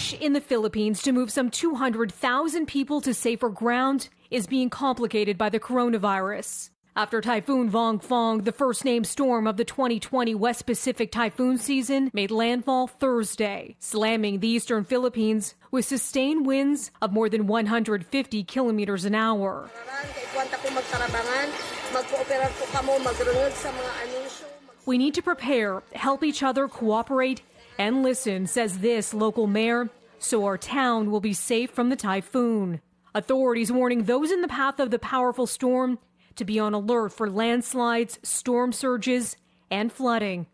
push in the Philippines to move some 200,000 people to safer ground is being complicated by the coronavirus. After Typhoon Vongfong, the first-named storm of the 2020 West Pacific typhoon season, made landfall Thursday, slamming the eastern Philippines with sustained winds of more than 150 kilometers an hour. We need to prepare, help each other, cooperate, and listen, says this local mayor, so our town will be safe from the typhoon. Authorities warning those in the path of the powerful storm to be on alert for landslides, storm surges, and flooding.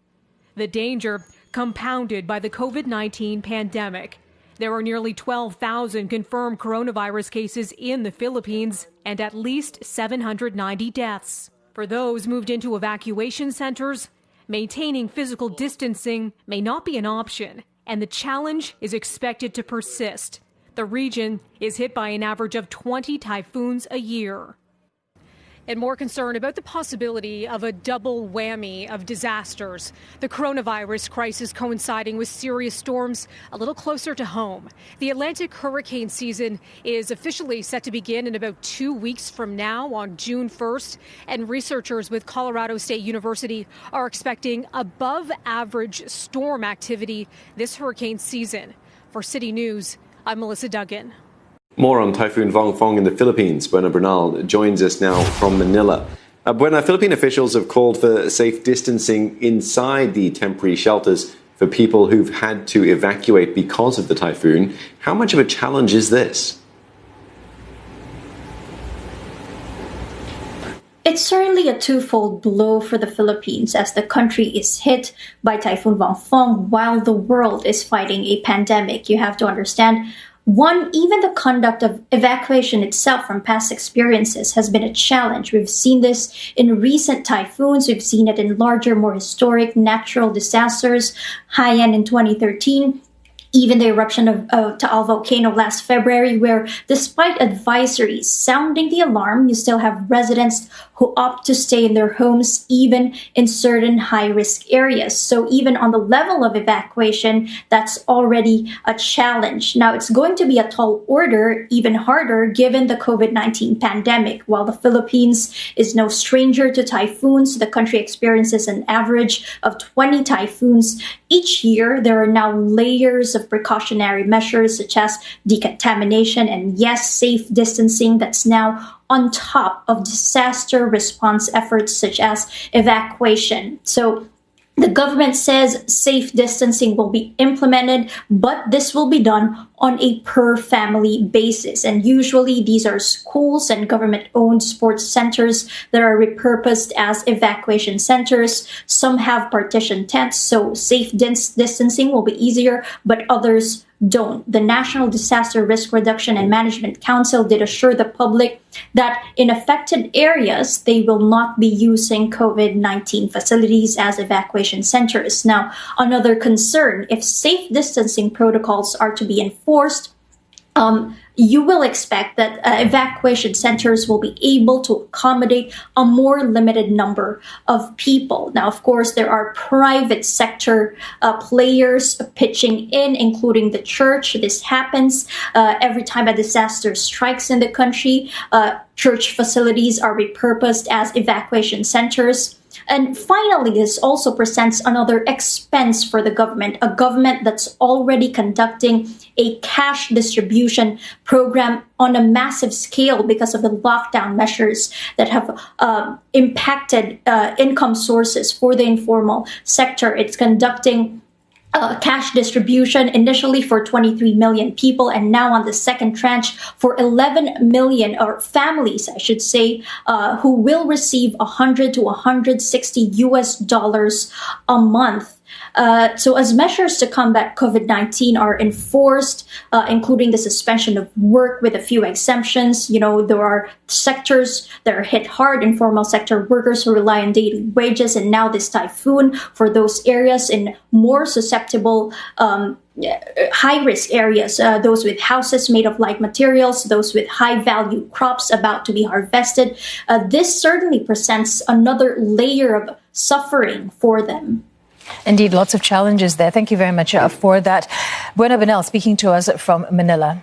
The danger compounded by the COVID-19 pandemic. There are nearly 12,000 confirmed coronavirus cases in the Philippines and at least 790 deaths. For those moved into evacuation centers, maintaining physical distancing may not be an option, and the challenge is expected to persist. The region is hit by an average of 20 typhoons a year. And more concern about the possibility of a double whammy of disasters. The coronavirus crisis coinciding with serious storms a little closer to home. The Atlantic hurricane season is officially set to begin in about 2 weeks from now on June 1st. And researchers with Colorado State University are expecting above average storm activity this hurricane season. For City News, I'm Melissa Duggan. More on Typhoon Vongfong in the Philippines. Buena Bernal joins us now from Manila. Buena, Philippine officials have called for safe distancing inside the temporary shelters for people who've had to evacuate because of the typhoon. How much of a challenge is this? It's certainly a twofold blow for the Philippines as the country is hit by Typhoon Vongfong while the world is fighting a pandemic. You have to understand, one, even the conduct of evacuation itself from past experiences has been a challenge. We've seen this in recent typhoons. We've seen it in larger, more historic natural disasters. Haiyan in 2013. Even the eruption of Taal volcano last February, where despite advisories sounding the alarm, you still have residents who opt to stay in their homes, even in certain high-risk areas. So even on the level of evacuation, that's already a challenge. Now, it's going to be a tall order, even harder, given the COVID-19 pandemic. While the Philippines is no stranger to typhoons, the country experiences an average of 20 typhoons each year. There are now layers of precautionary measures such as decontamination and, yes, safe distancing that's now on top of disaster response efforts such as evacuation. So the government says safe distancing will be implemented, but this will be done on a per-family basis. And usually these are schools and government-owned sports centers that are repurposed as evacuation centers. Some have partition tents, so safe distancing will be easier, but others don't. The National Disaster Risk Reduction and Management Council did assure the public that in affected areas, they will not be using COVID-19 facilities as evacuation centers. Now, another concern, if safe distancing protocols are to be enforced, you will expect that evacuation centers will be able to accommodate a more limited number of people. Now, of course, there are private sector players pitching in, including the church. This happens every time a disaster strikes in the country. Church facilities are repurposed as evacuation centers. And finally, this also presents another expense for the government, a government that's already conducting a cash distribution program on a massive scale because of the lockdown measures that have impacted income sources for the informal sector. It's conducting cash distribution initially for 23 million people, and now on the second tranche for 11 million, or families, I should say, who will receive $100 to $160 a month. So as measures to combat COVID-19 are enforced, including the suspension of work with a few exemptions, there are sectors that are hit hard, informal sector workers who rely on daily wages, and now this typhoon for those areas in more susceptible high-risk areas, those with houses made of light materials, those with high-value crops about to be harvested. This certainly presents another layer of suffering for them. Indeed, lots of challenges there. Thank you very much for that. Buena Benel speaking to us from Manila.